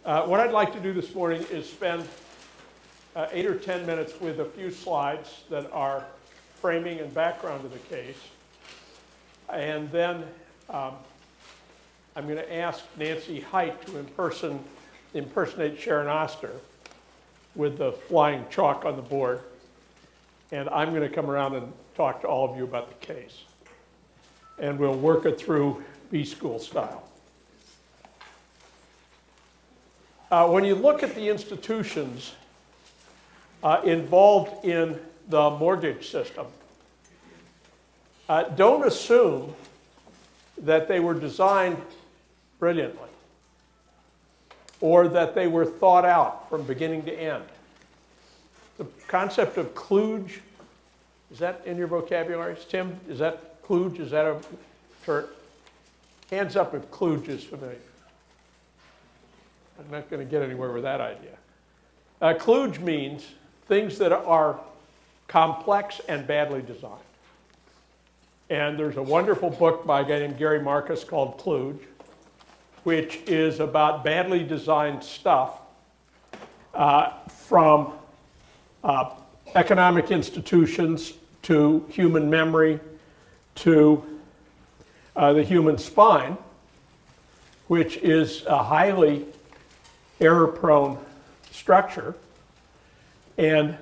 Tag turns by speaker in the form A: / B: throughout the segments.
A: What I'd like to do this morning is spend 8 or 10 minutes with a few slides that are framing and background to the case. And then I'm going to ask Nancy Height to impersonate Sharon Oster with the flying chalk on the board. And I'm going to come around and talk to all of you about the case. And we'll work it through B-school style. When you look at the institutions involved in the mortgage system, don't assume that they were designed brilliantly or that they were thought out from beginning to end. The concept of kludge, is that in your vocabularies? Tim, is that kludge? Is that a term? Hands up if kludge is familiar. I'm not going to get anywhere with that idea. Kludge means things that are complex and badly designed. And there's a wonderful book by a guy named Gary Marcus called Kludge, which is about badly designed stuff from economic institutions to human memory to the human spine, which is a highly error-prone structure, and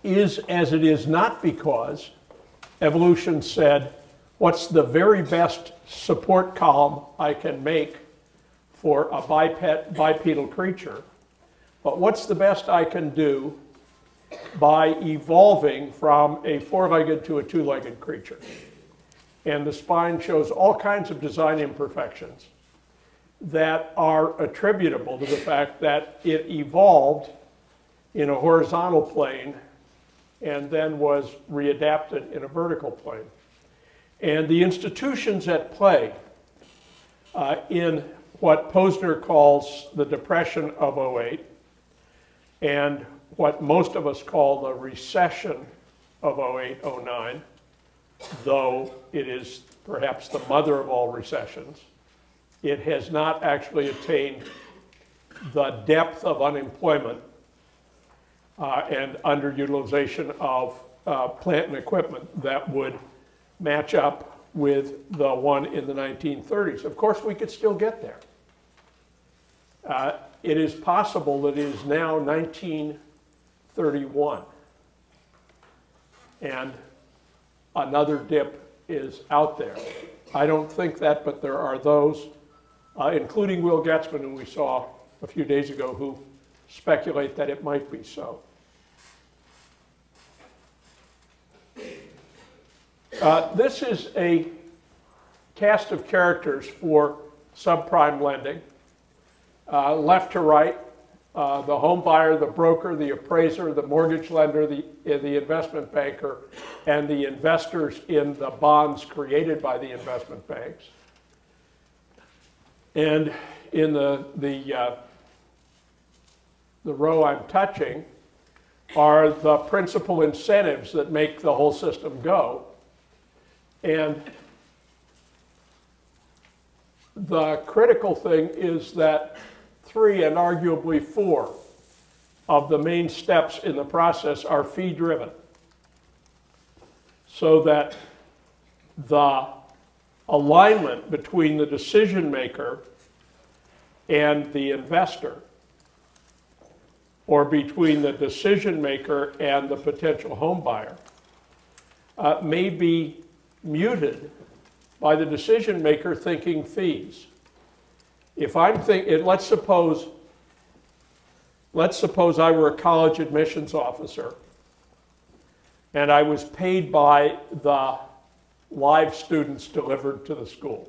A: is as it is not because evolution said, what's the very best support column I can make for a bipedal creature, but what's the best I can do by evolving from a four-legged to a two-legged creature. And the spine shows all kinds of design imperfections that are attributable to the fact that it evolved in a horizontal plane and then was readapted in a vertical plane. And the institutions at play in what Posner calls the Depression of '08 and what most of us call the recession of '08-09, though it is perhaps the mother of all recessions, it has not actually attained the depth of unemployment and underutilization of plant and equipment that would match up with the one in the 1930s. Of course, we could still get there. It is possible that it is now 1931, and another dip is out there. I don't think that, but there are those, including Will Getzman, who we saw a few days ago, who speculate that it might be so. This is a cast of characters for subprime lending. Left to right, the home buyer, the broker, the appraiser, the mortgage lender, the investment banker, and the investors in the bonds created by the investment banks. And in the row I'm touching are the principal incentives that make the whole system go. And the critical thing is that 3 and arguably 4 of the main steps in the process are fee-driven, so that the alignment between the decision maker and the investor, or between the decision maker and the potential home buyer, may be muted by the decision maker thinking fees. If I'm thinking, let's suppose I were a college admissions officer and I was paid by the live students delivered to the school.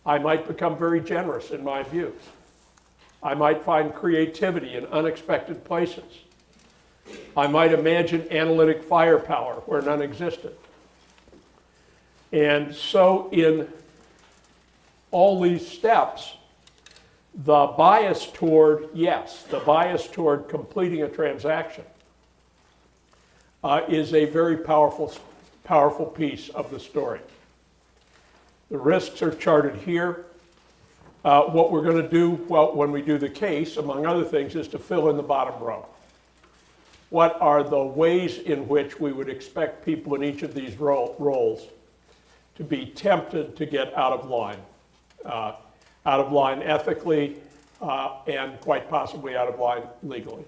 A: I might become very generous in my views. I might find creativity in unexpected places. I might imagine analytic firepower where none existed. And so in all these steps, the bias toward, the bias toward completing a transaction is a very powerful piece of the story. The risks are charted here. What we're going to do, well, when we do the case, among other things, is to fill in the bottom row. What are the ways in which we would expect people in each of these roles to be tempted to get out of line ethically, and quite possibly out of line legally.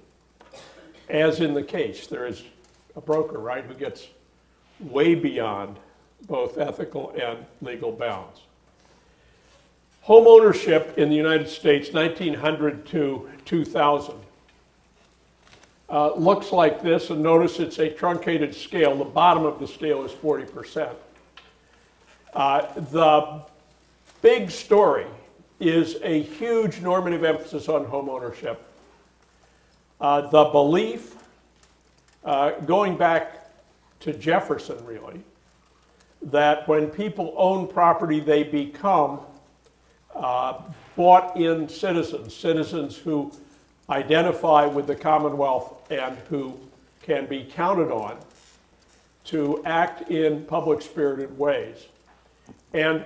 A: As in the case, there is a broker, right, who gets way beyond both ethical and legal bounds. Home ownership in the United States, 1900 to 2000, looks like this, and notice it's a truncated scale. The bottom of the scale is 40%. The big story is a huge normative emphasis on home ownership. The belief, going back to Jefferson really, that when people own property, they become bought-in citizens who identify with the Commonwealth and who can be counted on to act in public-spirited ways. And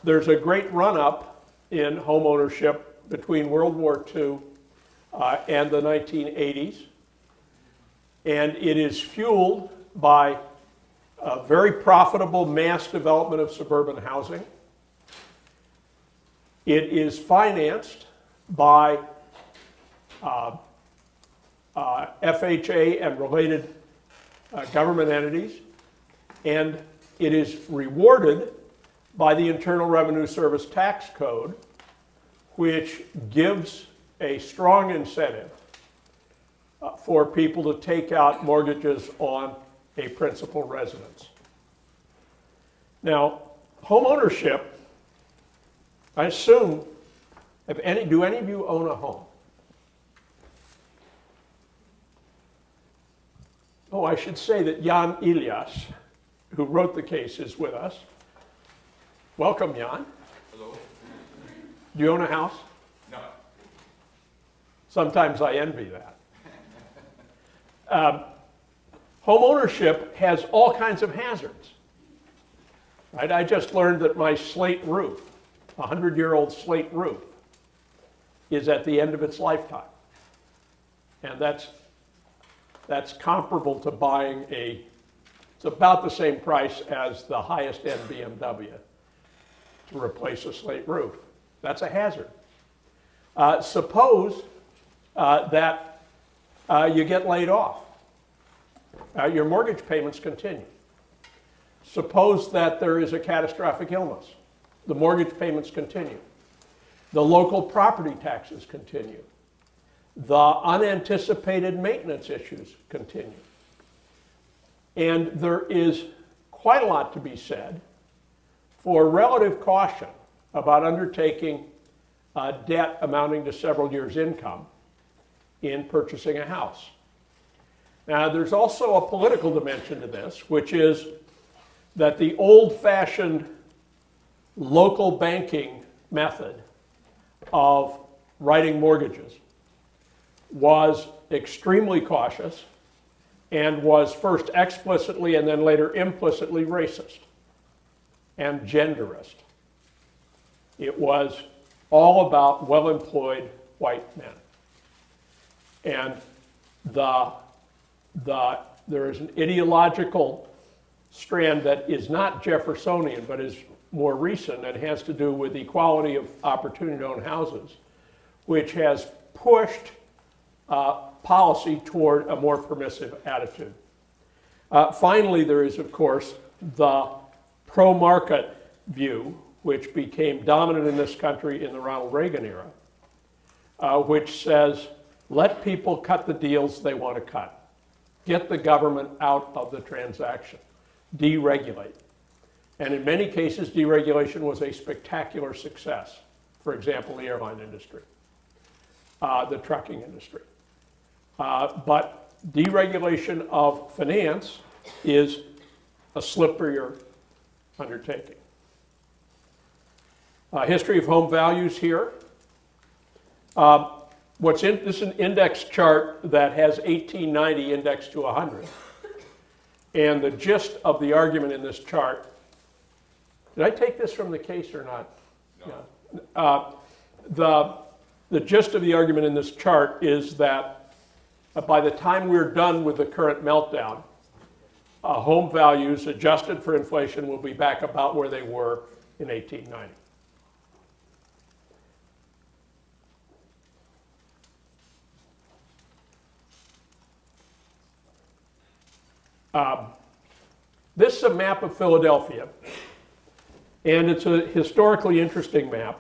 A: there's a great run-up in home ownership between World War II and the 1980s. And it is fueled by a very profitable mass development of suburban housing. It is financed by FHA and related government entities, and it is rewarded by the Internal Revenue Service tax code, which gives a strong incentive for people to take out mortgages on a principal residence. Now, home ownership, I assume, do any of you own a home? Oh, I should say that Jan Elias, who wrote the case, is with us. Welcome, Jan.
B: Hello.
A: Do you own a house?
B: No.
A: Sometimes I envy that. Home ownership has all kinds of hazards. Right? I just learned that my slate roof, a 100-year-old slate roof, is at the end of its lifetime. And that's comparable to buying it's about the same price as the highest end BMW to replace a slate roof. That's a hazard. Suppose that you get laid off. Your mortgage payments continue. Suppose that there is a catastrophic illness. The mortgage payments continue. The local property taxes continue. The unanticipated maintenance issues continue. And there is quite a lot to be said for relative caution about undertaking debt amounting to several years' income in purchasing a house. Now, there's also a political dimension to this, which is that the old-fashioned local banking method of writing mortgages was extremely cautious and was first explicitly and then later implicitly racist and genderist. It was all about well-employed white men. And there is an ideological strand that is not Jeffersonian but is more recent and has to do with equality of opportunity to own houses, which has pushed policy toward a more permissive attitude. Finally, there is, of course, the pro-market view, which became dominant in this country in the Ronald Reagan era, which says, let people cut the deals they want to cut. Get the government out of the transaction. Deregulate. And in many cases, deregulation was a spectacular success. For example, the airline industry, the trucking industry. But deregulation of finance is a slipperier undertaking. History of home values here. This is an index chart that has 1890 indexed to 100. And the gist of the argument in this chart, did I take this from the case or not? The gist of the argument in this chart is that by the time we're done with the current meltdown, home values adjusted for inflation will be back about where they were in 1890. This is a map of Philadelphia, and it's a historically interesting map.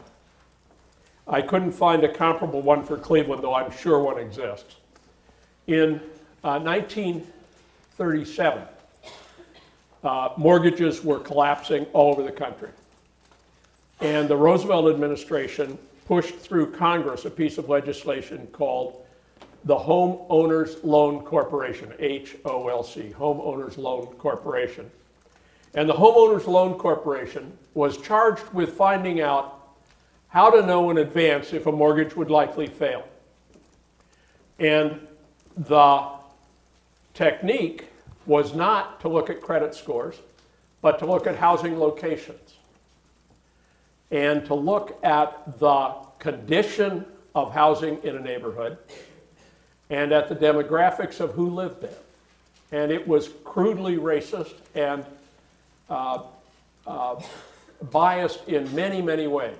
A: I couldn't find a comparable one for Cleveland, though I'm sure one exists. In 1937, mortgages were collapsing all over the country. And the Roosevelt administration pushed through Congress a piece of legislation called the Homeowners Loan Corporation, HOLC, Homeowners Loan Corporation. And the Homeowners Loan Corporation was charged with finding out how to know in advance if a mortgage would likely fail. And the technique was not to look at credit scores, but to look at housing locations and to look at the condition of housing in a neighborhood and at the demographics of who lived there. And it was crudely racist and biased in many, many ways.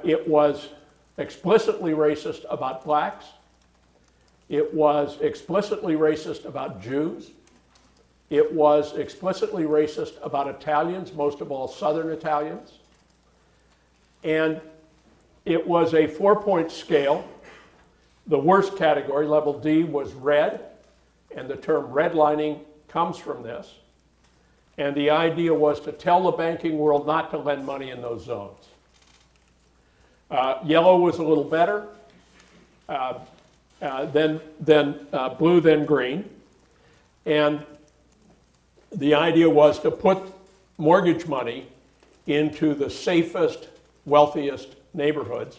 A: It was explicitly racist about blacks. It was explicitly racist about Jews. It was explicitly racist about Italians, most of all Southern Italians. And it was a 4-point scale. The worst category, level D, was red, and the term redlining comes from this. And the idea was to tell the banking world not to lend money in those zones. Yellow was a little better, then blue, then green. And the idea was to put mortgage money into the safest, wealthiest neighborhoods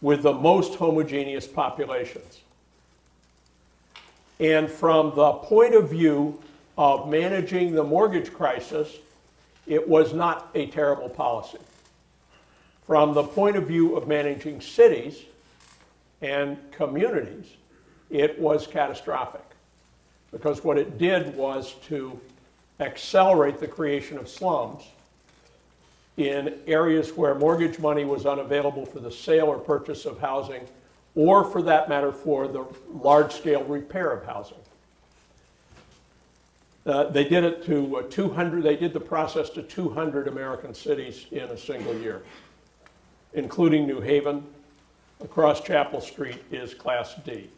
A: with the most homogeneous populations. And from the point of view of managing the mortgage crisis, it was not a terrible policy. From the point of view of managing cities and communities, it was catastrophic, because what it did was to accelerate the creation of slums in areas where mortgage money was unavailable for the sale or purchase of housing, or for that matter, for the large-scale repair of housing. They did it to 200, they did the process to 200 American cities in a single year, including New Haven. Across Chapel Street is Class D.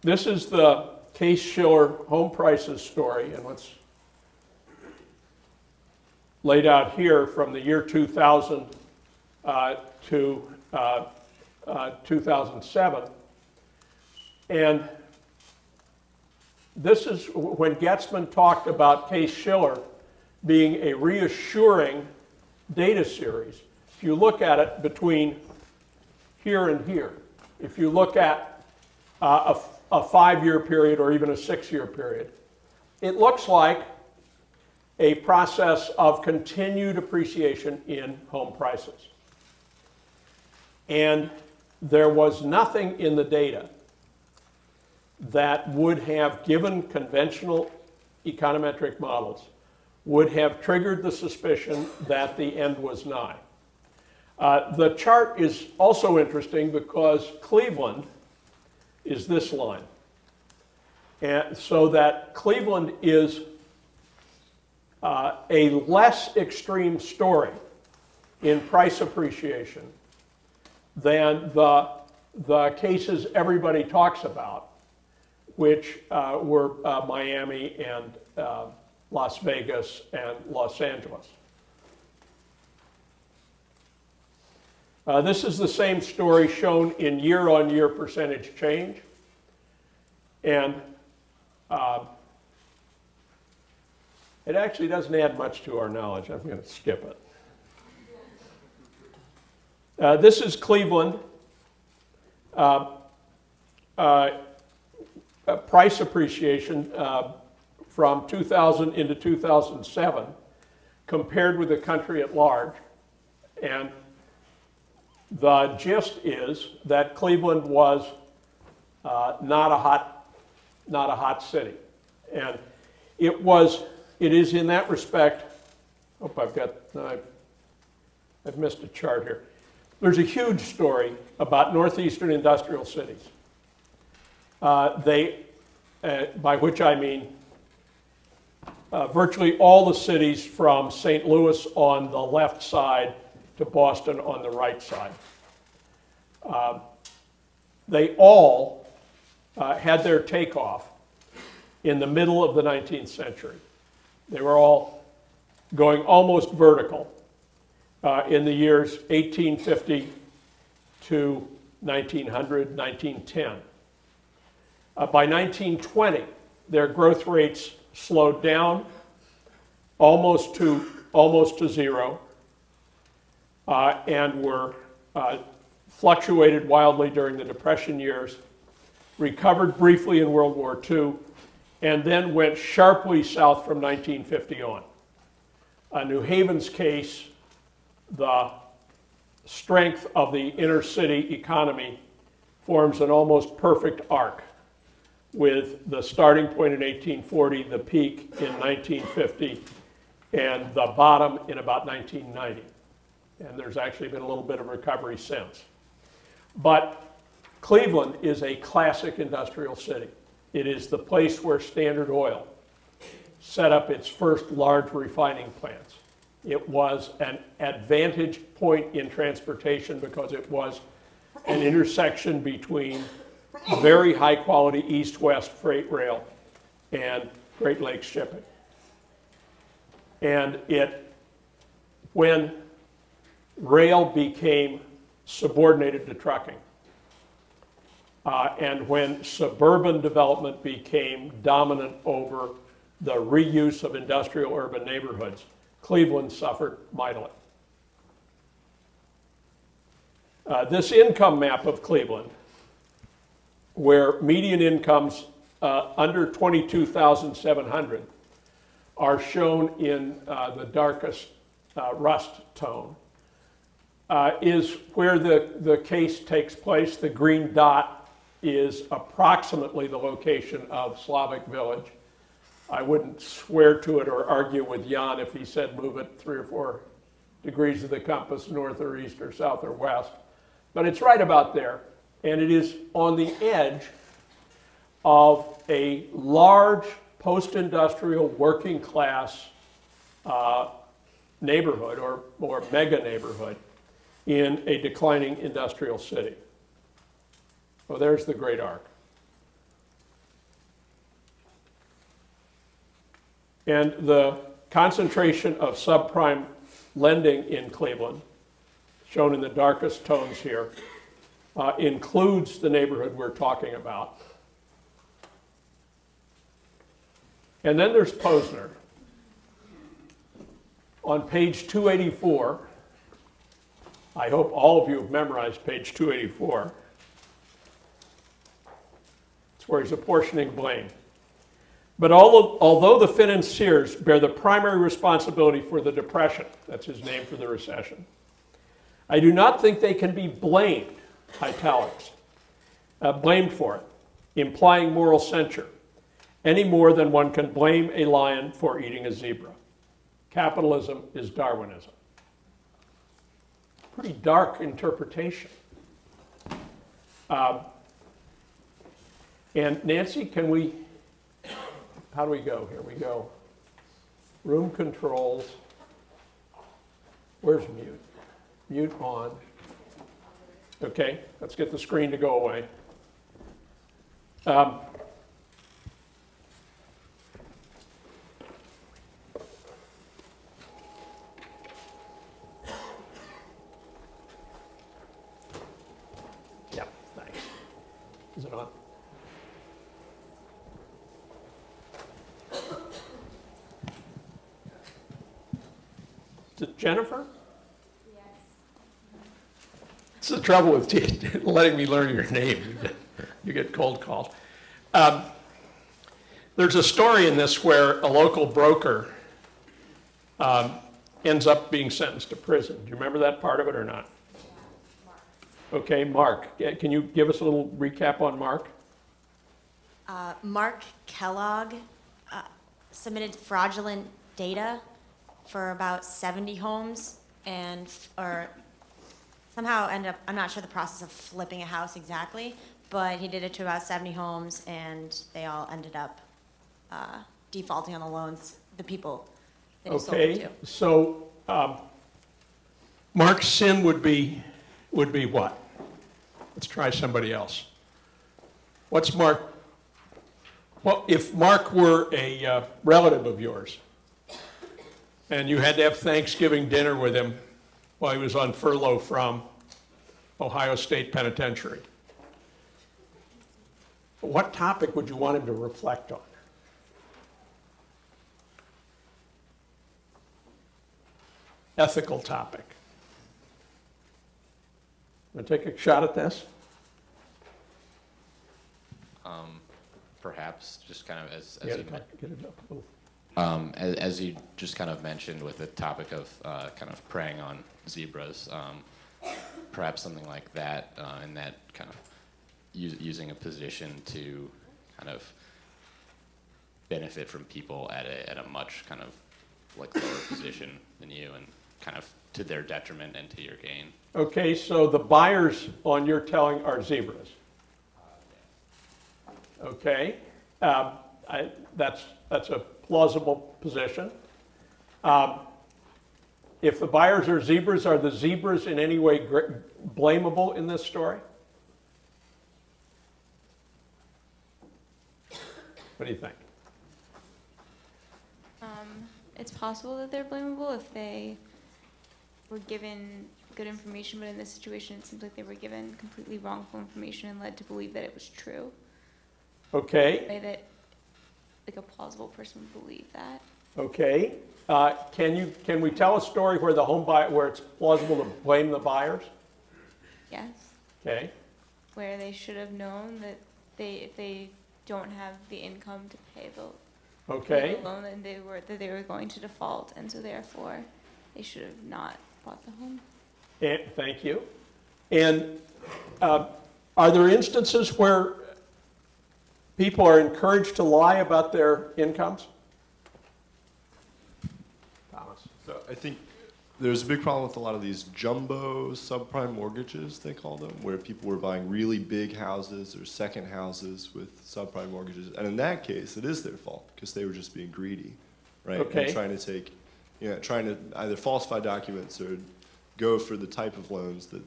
A: This is the Case-Shiller home prices story, and what's laid out here from the year 2000 to 2007. And this is when Getzman talked about Case-Shiller being a reassuring data series. If you look at it between here and here, if you look at a 5-year period or even a 6-year period, it looks like a process of continued appreciation in home prices. And there was nothing in the data that would have, given conventional econometric models, would have triggered the suspicion that the end was nigh. The chart is also interesting because Cleveland is this line. And so that Cleveland is a less extreme story in price appreciation than the cases everybody talks about, which were Miami and Las Vegas and Los Angeles. This is the same story shown in year-on-year percentage change. And it actually doesn't add much to our knowledge. I'm going to skip it. This is Cleveland. Price appreciation from 2000 into 2007 compared with the country at large. And the gist is that Cleveland was not a hot city. And it is in that respect, I've missed a chart here. There's a huge story about northeastern industrial cities. By which I mean virtually all the cities from St. Louis on the left side to Boston on the right side. They all had their takeoff in the middle of the 19th century. They were all going almost vertical in the years 1850 to 1900, 1910. By 1920, their growth rates slowed down almost to zero, and were fluctuated wildly during the Depression years, recovered briefly in World War II, and then went sharply south from 1950 on. New Haven's case, the strength of the inner city economy forms an almost perfect arc, with the starting point in 1840, the peak in 1950, and the bottom in about 1990. And there's actually been a little bit of recovery since. But Cleveland is a classic industrial city. It is the place where Standard Oil set up its first large refining plants. It was an advantage point in transportation because it was an intersection between very high quality east-west freight rail and Great Lakes shipping. And when rail became subordinated to trucking, and when suburban development became dominant over the reuse of industrial urban neighborhoods, Cleveland suffered mightily. This income map of Cleveland, where median incomes under $22,700 are shown in the darkest rust tone, is where the case takes place. The green dot is approximately the location of Slavic Village. I wouldn't swear to it or argue with Jan if he said move it 3 or 4 degrees of the compass north or east or south or west, but it's right about there. And it is on the edge of a large post-industrial working class neighborhood or mega neighborhood in a declining industrial city. Well, there's the great arc. And the concentration of subprime lending in Cleveland, shown in the darkest tones here, includes the neighborhood we're talking about. And then there's Posner. On page 284, I hope all of you have memorized page 284. It's where he's apportioning blame. But although the financiers bear the primary responsibility for the Depression, that's his name for the recession, I do not think they can be blamed, italics, blamed for it, implying moral censure, any more than one can blame a lion for eating a zebra. Capitalism is Darwinism. Pretty dark interpretation. And Nancy, how do we go? Here we go. Room controls. Where's mute? Mute on. Okay, let's get the screen to go away. Yeah, thanks. Is it on? Is it Jennifer?
B: Yes.
A: It's the trouble with letting me learn your name. You get cold calls. There's a story in this where a local broker ends up being sentenced to prison. Do you remember that part of it or not?
B: Yeah, Mark.
A: Okay, Mark. Can you give us a little recap on Mark?
B: Mark Kellogg submitted fraudulent data for about 70 homes or somehow ended up, I'm not sure the process of flipping a house exactly, but he did it to about 70 homes and they all ended up defaulting on the loans, the people that he sold it to.
A: Okay, so Mark's sin would be what? Let's try somebody else. What's Mark? Well, if Mark were a relative of yours and you had to have Thanksgiving dinner with him while he was on furlough from Ohio State Penitentiary, what topic would you want him to reflect on? Ethical topic. Want to take a shot at this?
C: Perhaps just kind of as
A: Get
C: you
A: it up a little.
C: as you just kind of mentioned with the topic of kind of preying on zebras, perhaps something like that, and that kind of using a position to kind of benefit from people at a much kind of like lower position than you, and kind of to their detriment and to your gain.
A: Okay, so the buyers on your telling are zebras. Okay, that's a plausible position. If the buyers are the zebras in any way blamable in this story? What do you think?
D: It's possible that they're blamable if they were given good information, but in this situation it seems like they were given completely wrongful information and led to believe that it was true.
A: Okay.
D: Way that like a plausible person would believe that.
A: Okay. Can we tell a story where where it's plausible to blame the buyers?
D: Yes.
A: Okay.
D: Where they should have known that if they don't have the income to pay the loan, then they were going to default, and so therefore they should have not bought the home.
A: Thank you. And are there instances where people are encouraged to lie about their incomes? Thomas.
E: So I think there's a big problem with a lot of these jumbo subprime mortgages, they call them, where people were buying really big houses or second houses with subprime mortgages. And in that case, it is their fault because they were just being greedy, right?
A: Okay.
E: And trying to either falsify documents or go for the type of loans that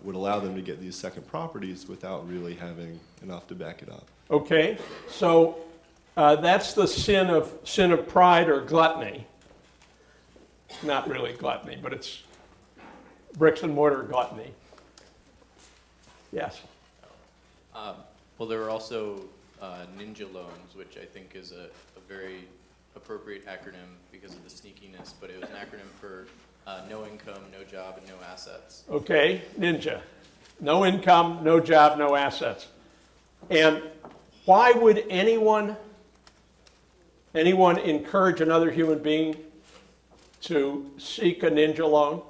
E: would allow them to get these second properties without really having enough to back it up.
A: Okay, so that's the sin of pride or gluttony. Not really gluttony, but it's bricks and mortar gluttony. Yes.
F: Well, there were also ninja loans, which I think is a very appropriate acronym because of the sneakiness, but it was an acronym for no income, no job, and no assets.
A: Okay, ninja. No income, no job, no assets. And why would anyone encourage another human being to seek a ninja loan?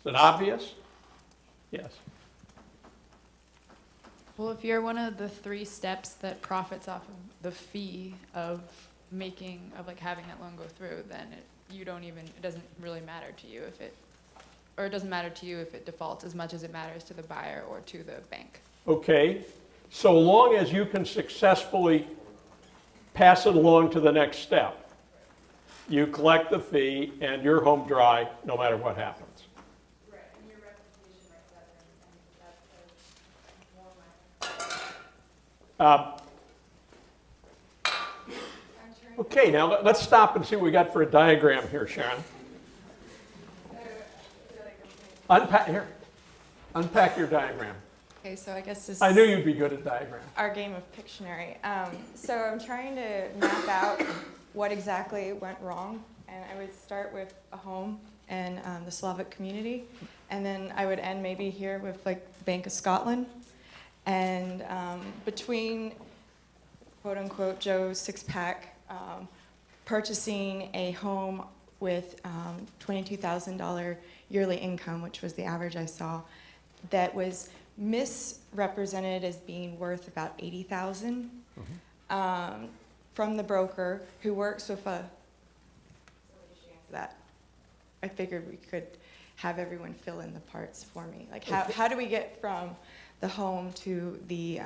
A: Is it obvious? Yes.
G: Well, if you're one of the 3 steps that profits off of the fee of having that loan go through, then it doesn't really matter to you it doesn't matter to you if it defaults as much as it matters to the buyer or to the bank.
A: Okay, so long as you can successfully pass it along to the next step, you collect the fee and you're home dry no matter what happens.
H: Right, and your reputation right there,
A: Okay, now let's stop and see what we got for a diagram here, Sharon. Unpack your diagram.
H: Okay, so I guess this
A: I knew you'd be good at diagrams.
H: our game of Pictionary. So I'm trying to map out what exactly went wrong, and I would start with a home and the Slavic community, and then I would end maybe here with like Bank of Scotland, and between quote unquote Joe's six-pack, purchasing a home with $22,000 yearly income, which was the average I saw, that was misrepresented as being worth about $80,000 from the broker who works with a. That I figured we could have everyone fill in the parts for me. Like how do we get from the home to the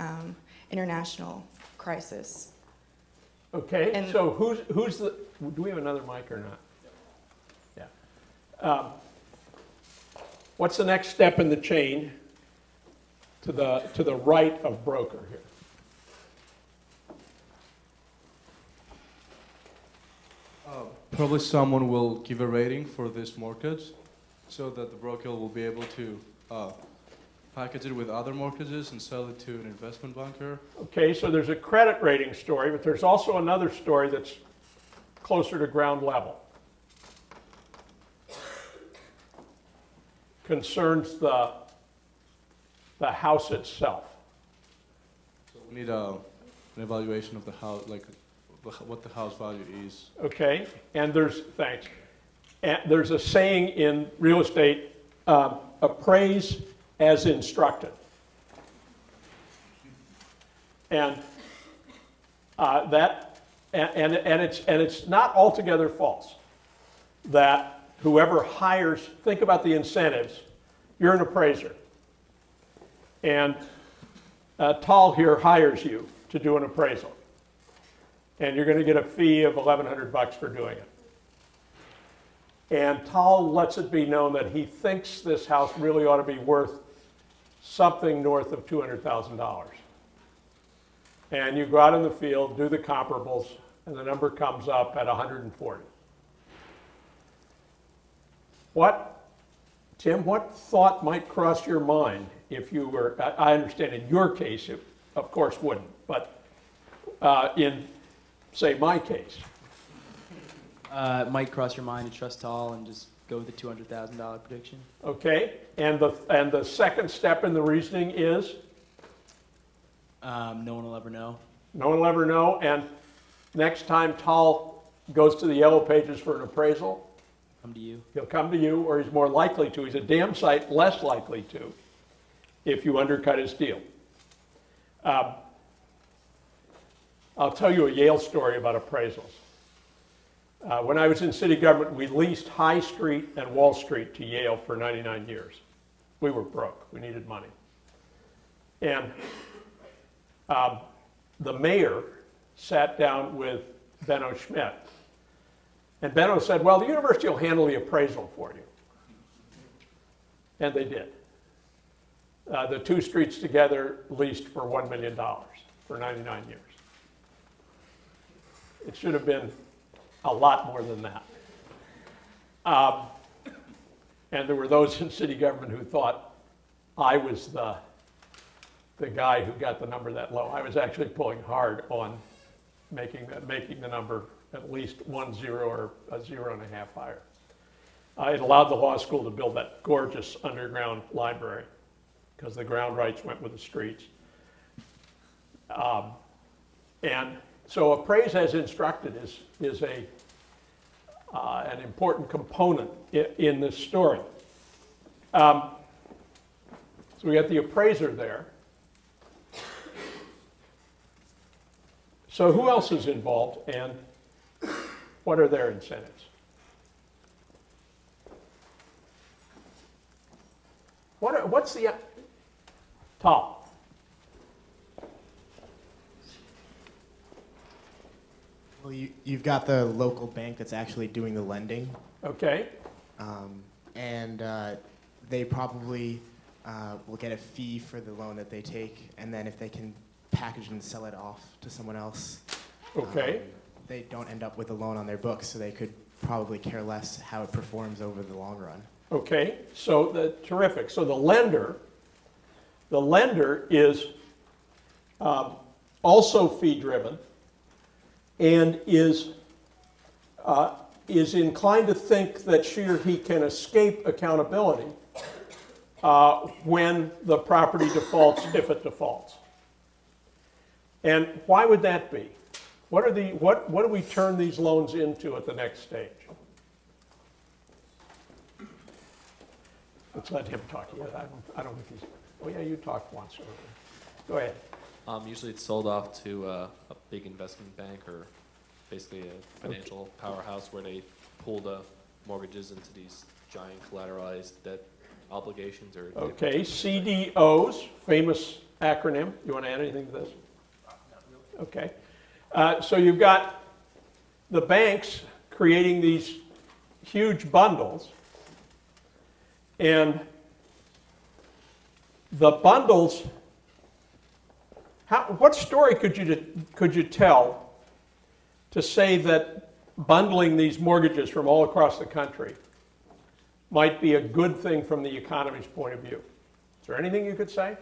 H: international crisis?
A: Okay,
H: And
A: so who's the, do we have another mic or not? Yeah. What's the next step in the chain to the right of broker here?
I: Probably someone will give a rating for this mortgage so that the broker will be able to package it with other mortgages and sell it to an investment banker.
A: Okay, so there's a credit rating story, but there's also another story that's closer to ground level. Concerns the house itself.
I: So we need an evaluation of the house, like what the house value is.
A: Okay, and thanks. And there's a saying in real estate, appraise as instructed. And it's not altogether false that whoever hires, think about the incentives. You're an appraiser. And Tal here hires you to do an appraisal. And you're going to get a fee of $1,100 for doing it. And Tal lets it be known that he thinks this house really ought to be worth something north of $200,000. And you go out in the field, do the comparables, and the number comes up at 140. Tim, what thought might cross your mind if you were, I understand in your case, it of course wouldn't, but in, say, my case.
J: It might cross your mind to trust Tal and just go with the $200,000 prediction.
A: Okay, and the second step in the reasoning is?
J: No one will ever know.
A: No one will ever know, and next time Tal goes to the Yellow Pages for an appraisal,
J: Come to you.
A: he'll come to you, or he's more likely to. He's a damn sight less likely to if you undercut his deal. I'll tell you a Yale story about appraisals. When I was in city government, we leased High Street and Wall Street to Yale for 99 years. We were broke. We needed money. And the mayor sat down with Benno Schmidt. And Benno said, well, the university will handle the appraisal for you. And they did. The two streets together leased for $1 million for 99 years. It should have been a lot more than that. And there were those in city government who thought I was the guy who got the number that low. I was actually pulling hard on making the number at least 1 0 or a 0.5 higher. It allowed the law school to build that gorgeous underground library because the ground rights went with the streets. And so appraise as instructed is an important component in this story. So we got the appraiser there. So who else is involved and what are their incentives? What's the top?
K: Well, you've got the local bank that's actually doing the lending.
A: Okay.
K: And they probably will get a fee for the loan that they take, and then if they can package and sell it off to someone else,
A: okay,
K: they don't end up with a loan on their books, so they could probably care less how it performs over the long run.
A: Okay, so terrific. So the lender is also fee-driven and is inclined to think that she or he can escape accountability when the property defaults, if it defaults. And why would that be? What do we turn these loans into at the next stage? Let's let him talk. Yeah, I don't think he's, oh yeah, you talked once earlier. Go ahead.
L: Usually it's sold off to a big investment bank or basically a financial powerhouse where they pool the mortgages into these giant collateralized debt obligations or...
A: Okay, CDOs, famous acronym. You want to add anything to this? Okay. So you've got the banks creating these huge bundles, and the bundles, what story could you tell to say that bundling these mortgages from all across the country might be a good thing from the economy's point of view? Is there anything you could say?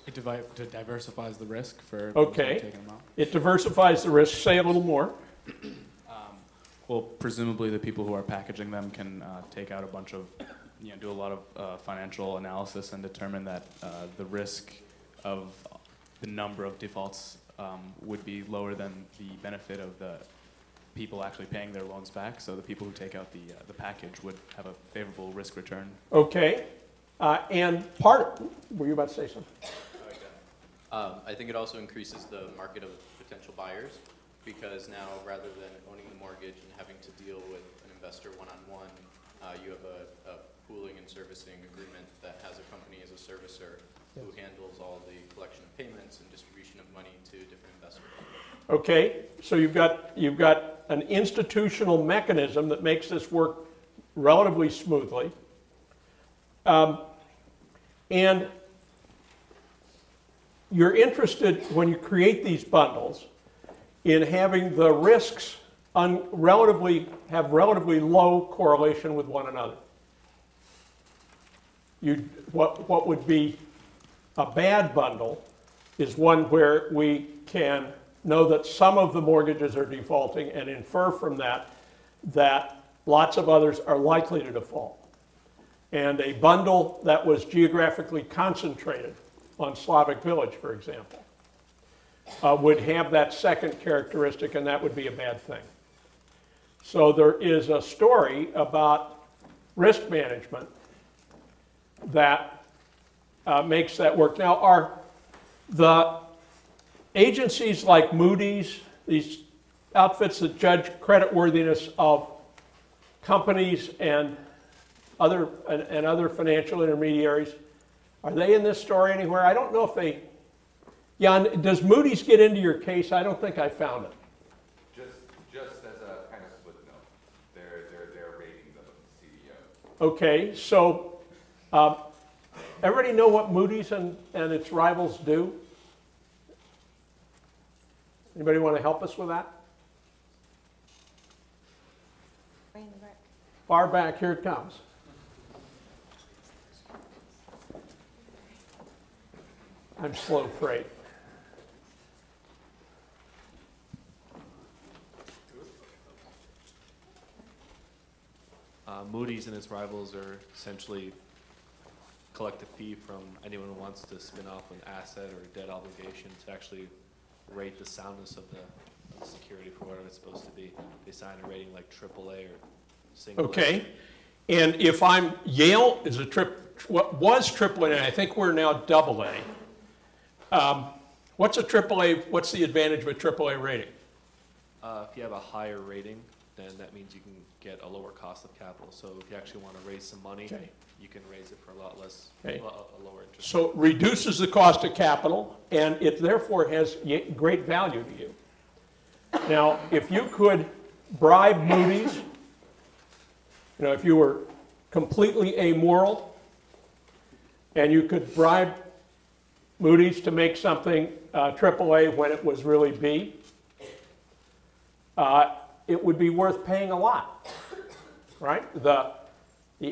M: It diversifies the risk for
A: okay.
M: taking them out.
A: It diversifies the risk. Say a little more.
M: Well, presumably the people who are packaging them can take out a bunch of, do a lot of financial analysis and determine that the risk of the number of defaults would be lower than the benefit of the people actually paying their loans back. So the people who take out the package would have a favorable risk return.
A: Okay. And were you about to say something?
F: I think it also increases the market of potential buyers, because now rather than owning the mortgage and having to deal with an investor one-on-one, you have a pooling and servicing agreement that has a company as a servicer who handles all the collection of payments and distribution of money to different investors.
A: Okay, so you've got an institutional mechanism that makes this work relatively smoothly. And you're interested, when you create these bundles, in having the risks have relatively low correlation with one another. What would be a bad bundle is one where we can know that some of the mortgages are defaulting and infer from that that lots of others are likely to default. And a bundle that was geographically concentrated on Slavic Village, for example, would have that second characteristic, and that would be a bad thing. So there is a story about risk management that makes that work. Now, are the agencies like Moody's, these outfits that judge creditworthiness of companies and other financial intermediaries, are they in this story anywhere? I don't know if they... Yeah, does Moody's get into your case? I don't think I found it.
N: Just as a kind of footnote, they're rating the CDO.
A: Okay, so everybody know what Moody's and its rivals do? Anybody want to help us with that?
H: Way in the back.
A: Far back, here it comes. I'm slow freight.
L: Moody's and its rivals are essentially collect a fee from anyone who wants to spin off an asset or debt obligation to actually rate the soundness of the security for whatever it's supposed to be. They sign a rating like AAA or single.
A: Okay, and if I'm Yale is what was AAA, and I think we're now AA. What's a AAA? What's the advantage of a AAA rating?
L: If you have a higher rating, then that means you can get a lower cost of capital. So if you actually want to raise some money, you can raise it for a lot less, a lower interest.
A: So it reduces the cost of capital, and it therefore has great value to you. Now, if you could bribe Moody's, if you were completely amoral, and you could bribe Moody's to make something AAA when it was really B, it would be worth paying a lot, right? The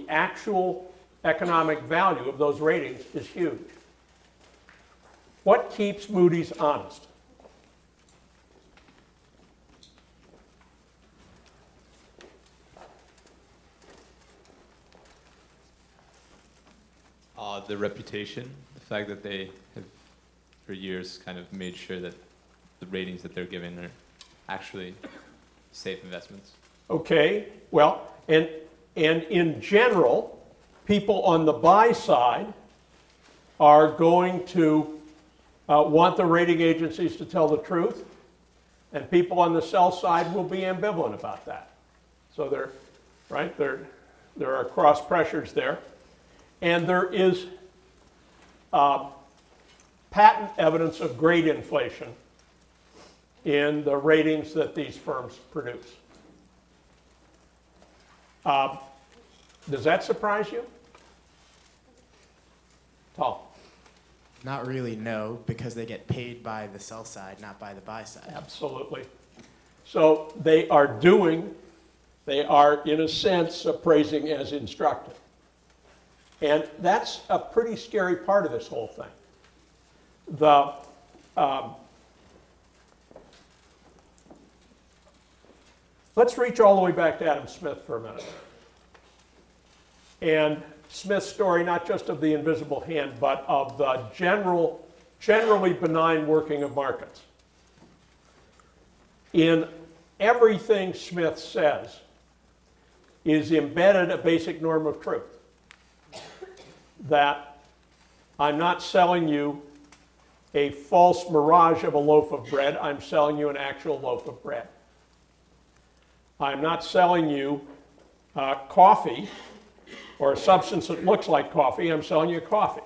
A: actual economic value of those ratings is huge. What keeps Moody's honest?
O: The reputation, the fact that they have for years kind of made sure that the ratings that they're given are actually safe investments?
A: Okay, well, and in general, people on the buy side are going to want the rating agencies to tell the truth, and people on the sell side will be ambivalent about that. So there are cross pressures there, and there is patent evidence of grade inflation in the ratings that these firms produce. Does that surprise you? Tal?
K: Not really, no, because they get paid by the sell side, not by the buy side.
A: Absolutely. So they are, in a sense, appraising as instructed. And that's a pretty scary part of this whole thing. Let's reach all the way back to Adam Smith for a minute. And Smith's story, not just of the invisible hand, but of the generally benign working of markets. In everything Smith says is embedded a basic norm of truth. That I'm not selling you a false mirage of a loaf of bread, I'm selling you an actual loaf of bread. I'm not selling you coffee or a substance that looks like coffee, I'm selling you coffee.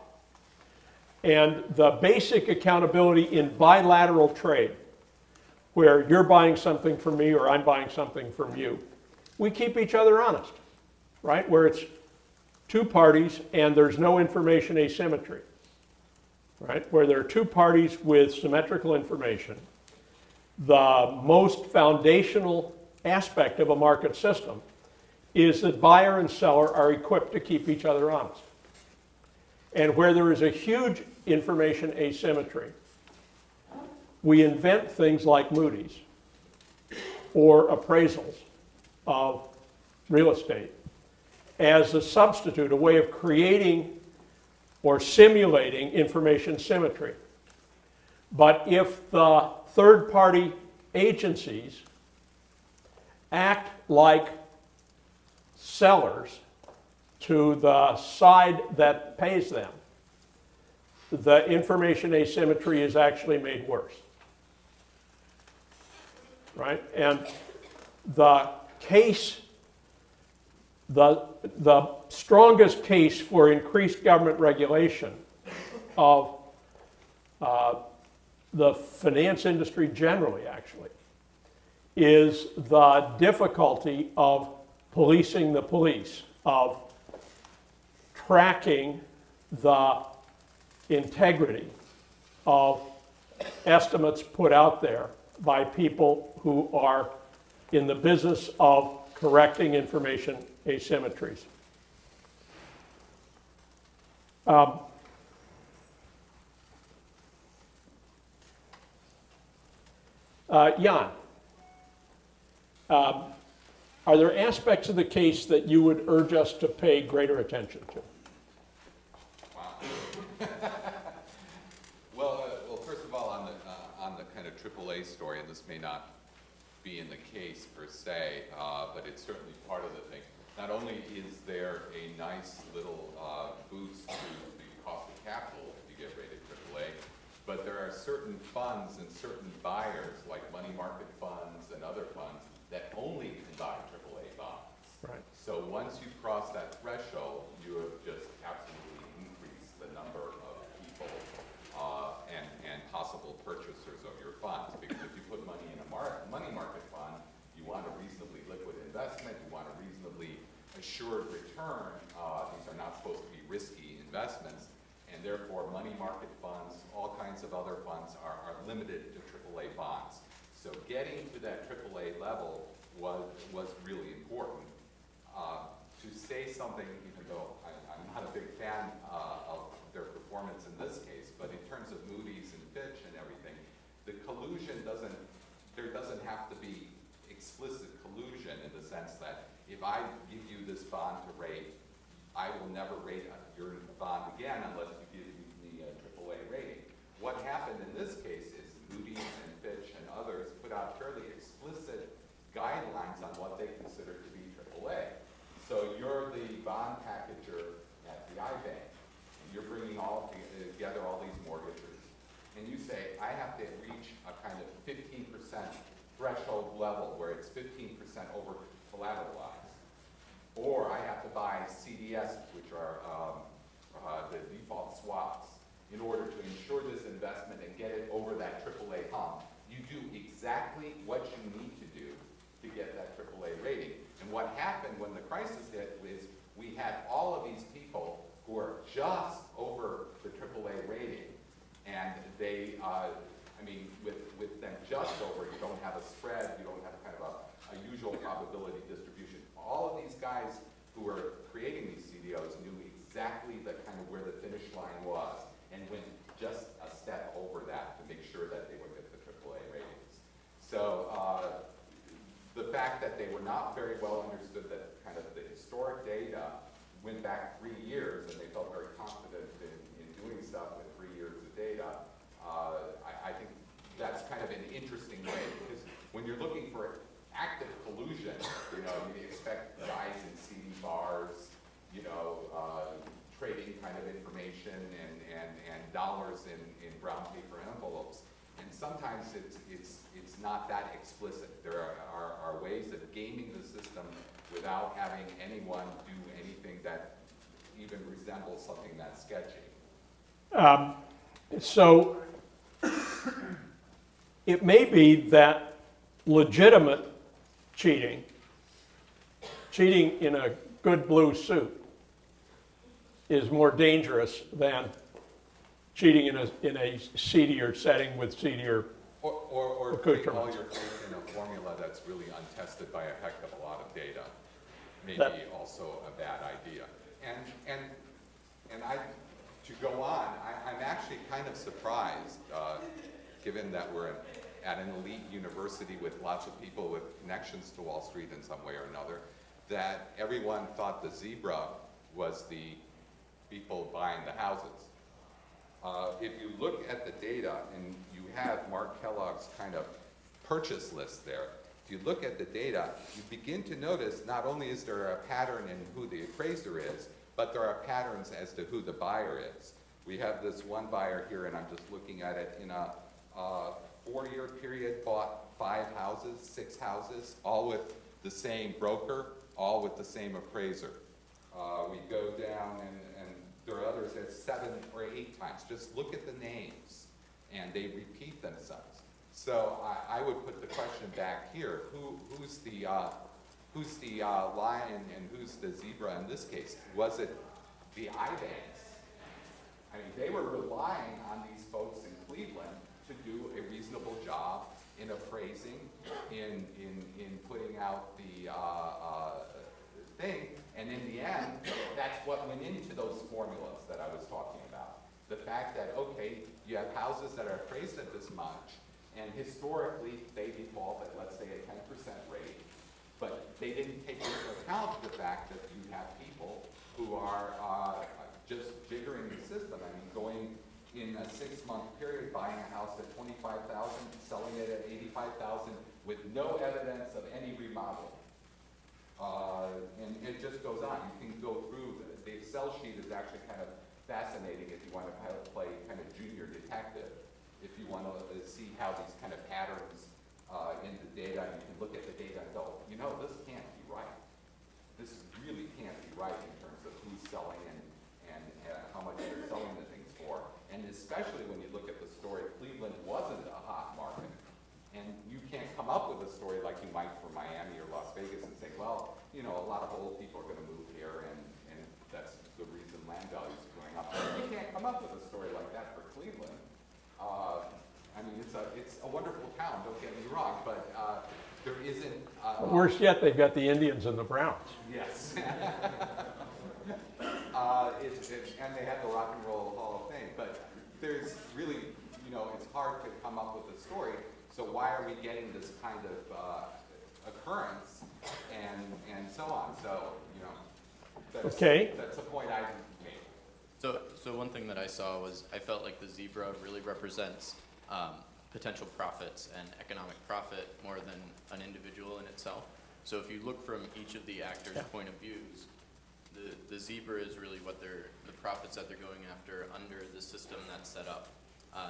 A: And the basic accountability in bilateral trade, where you're buying something from me or I'm buying something from you, we keep each other honest, right? Where it's two parties and there's no information asymmetry, right? Where there are two parties with symmetrical information, the most foundational aspect of a market system is that buyer and seller are equipped to keep each other honest. And where there is a huge information asymmetry, we invent things like Moody's or appraisals of real estate as a substitute, a way of creating or simulating information symmetry. But if the third-party agencies act like sellers to the side that pays them, the information asymmetry is actually made worse, right? And the case, the strongest case for increased government regulation of the finance industry generally, actually, is the difficulty of policing the police, of tracking the integrity of estimates put out there by people who are in the business of correcting information asymmetries. Jan, are there aspects of the case that you would urge us to pay greater attention to?
N: Well, first of all, on the kind of AAA story, and this may not be in the case per se, but it's certainly part of the thing. Not only is there a nice little boost to the cost of capital if you get rated AAA, but there are certain funds and certain buyers, like money market funds and other funds, that only can buy AAA bonds.
A: Right.
N: So once you cross that threshold, you have just absolutely increased the number of people and possible purchasers of your funds. Because if you put money in a money market fund, you want a reasonably liquid investment, you want a reasonably assured return. These are not supposed to be risky investments, and therefore money market funds, all kinds of other funds are limited to AAA bonds. So getting to that AAA level was really important. To say something, even though I'm not a big fan of their performance in this case, but in terms of Moody's and Fitch and everything, the collusion there doesn't have to be explicit collusion in the sense that if I give you this bond to rate, I will never rate your bond again unless you give me a AAA rating. What happened in this case is Moody's and Fitch and others put out fairly explicit guidelines threshold level where it's 15% over collateralized. Or I have to buy CDS, which are the default swaps, in order to ensure this investment and get it over that AAA hump. You do exactly what you need to do to get that AAA rating. And what happened when the crisis hit is we had all of these people who are just over the AAA rating, and they, I mean, with them just over, you don't have a spread, you don't have kind of a usual probability distribution. All of these guys who were creating these CDOs knew exactly the kind of where the finish line was and went just a step over that to make sure that they would get the AAA ratings. So the fact that they were not very well understood, that kind of the historic data went back 3 years and they felt very confident in doing stuff with 3 years of data, I think that's kind of an interesting way, because when you're looking for active collusion, you know, you expect guys in CD bars, you know, trading kind of information and dollars in brown paper envelopes. And sometimes it's not that explicit. There are ways of gaming the system without having anyone do anything that even resembles something that's sketchy.
A: So it may be that legitimate cheating in a good blue suit, is more dangerous than cheating in a seedier setting with seedier
N: or putting all your faith in a formula that's really untested by a heck of a lot of data. Maybe also a bad idea. And to go on, I'm actually kind of surprised, given that we're at an elite university with lots of people with connections to Wall Street in some way or another, that everyone thought the zebra was the people buying the houses. If you look at the data, and you have Mark Kellogg's kind of purchase list there, if you look at the data, you begin to notice not only is there a pattern in who the appraiser is, but there are patterns as to who the buyer is. We have this one buyer here, and I'm just looking at it, in a 4-year period, bought 5 houses, 6 houses, all with the same broker, all with the same appraiser. We go down, and there are others at 7 or 8 times. Just look at the names, and they repeat themselves. So I would put the question back here: who's the lion and who's the zebra in this case? Was it the iBanks? I mean, they were relying on these folks in Cleveland to do a reasonable job in appraising, in putting out the thing, and in the end, that's what went into those formulas that I was talking about. The fact that, okay, you have houses that are appraised at this much, and historically they default at, let's say, a 10% rate, but they didn't take into account the fact that you have people who are just jiggering the system. I mean, going in a 6-month period, buying a house at $25,000, selling it at $85,000 with no evidence of any remodeling. And it just goes on. You can go through, the Excel sheet is actually kind of fascinating if you want to play kind of junior detective. If you want to see how these kind of patterns in the data, you can look at the data and go, you know, this can't be right. This really can't be right in terms of who's selling and how much they're selling the things for. And especially when you look at the story, Cleveland wasn't a hot market. And you can't come up with a story like you might for Miami or Las Vegas and say, well, you know, a lot of old people are going to move here, and that's the reason land values are going up. You can't come up with a story like that for Cleveland. I mean, it's a wonderful town, don't get me wrong, but there isn't...
A: Worse yet, they've got the Indians and the Browns.
N: Yes. And they have the Rock and Roll Hall of Fame, but there's really, you know, it's hard to come up with a story, so why are we getting this kind of occurrence and so on? So, you know, that's a point I made.
F: So one thing that I saw was I felt like the zebra really represents potential profits and economic profit more than an individual in itself. So if you look from each of the actors' point of views, the zebra is really what the profits that they're going after under the system that's set up.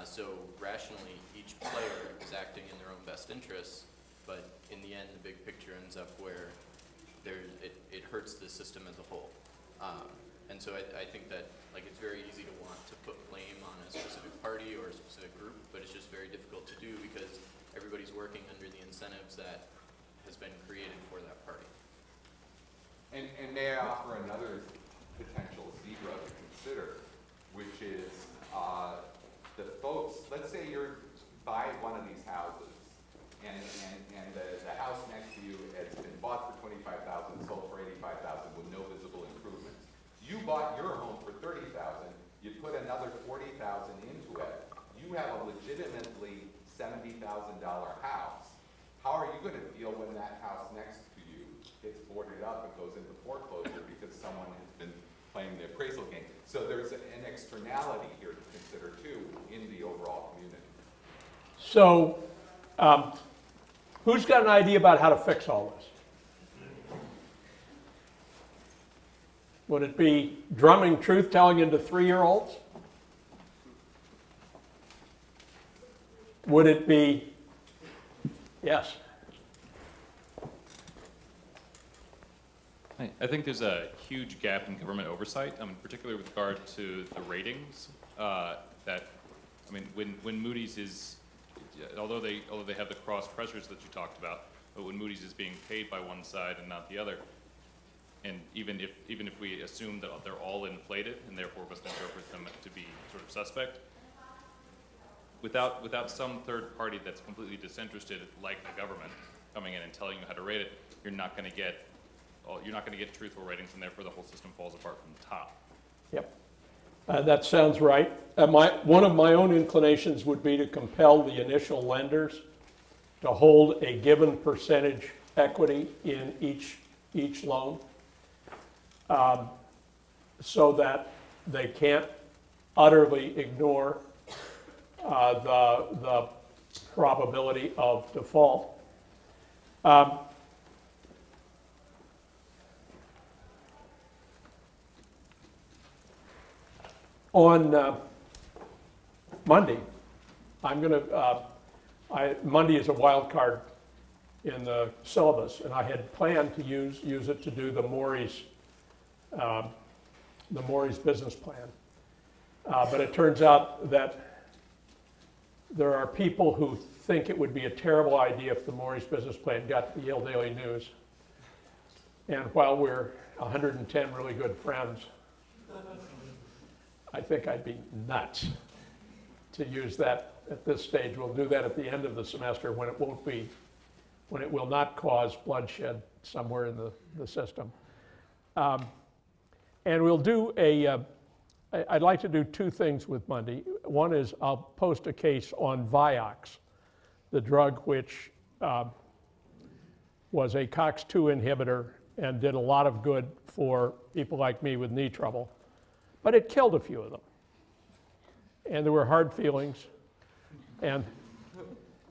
F: So rationally, each player is acting in their own best interests, but in the end, the big picture ends up where it hurts the system as a whole. And so I think that like it's very easy to want to put blame on a specific party or a specific group, but it's just very difficult to do because everybody's working under the incentives that has been created for that party.
N: And may I offer another potential zebra to consider, which is the folks, let's say you're buy one of these houses, and the house next to you has been bought for $25,000, sold for $85,000 with no visible improvements. You bought your home for $30,000, you put another $40,000 into it, you have a legitimately $70,000 house. How are you going to feel when that house next to you gets boarded up and goes into foreclosure because someone has been playing the appraisal game? So there's an externality here to consider too in the overall community.
A: So, who's got an idea about how to fix all this? Would it be drumming truth-telling into 3-year-olds? Would it be, yes?
P: I think there's a huge gap in government oversight, particularly with regard to the ratings. When Moody's is, although they have the cross pressures that you talked about, but when Moody's is being paid by one side and not the other, and even if we assume that they're all inflated and therefore must interpret them to be sort of suspect, without some third party that's completely disinterested, like the government, coming in and telling you how to rate it, you're not going to get truthful ratings, and therefore the whole system falls apart from the top.
A: Yep, that sounds right. One of my own inclinations would be to compel the initial lenders to hold a given percentage equity in each loan, so that they can't utterly ignore the probability of default. On Monday, I'm going to, Monday is a wild card in the syllabus, and I had planned to use it to do the Maury's business plan. But it turns out that there are people who think it would be a terrible idea if the Maury's business plan got to the Yale Daily News. And while we're 110 really good friends, I think I'd be nuts to use that at this stage. We'll do that at the end of the semester when it will not cause bloodshed somewhere in the system. And we'll do I'd like to do 2 things with Monday. One is I'll post a case on Vioxx, the drug which was a COX-2 inhibitor and did a lot of good for people like me with knee trouble. But it killed a few of them. And there were hard feelings and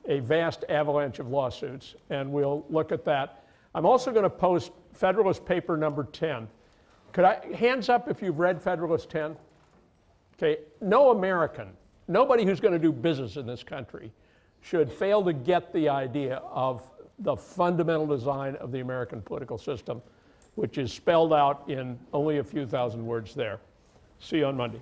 A: a vast avalanche of lawsuits. And we'll look at that. I'm also going to post Federalist Paper number 10. Hands up if you've read Federalist 10? Okay, no American, nobody who's going to do business in this country should fail to get the idea of the fundamental design of the American political system, which is spelled out in only a few thousand words there. See you on Monday.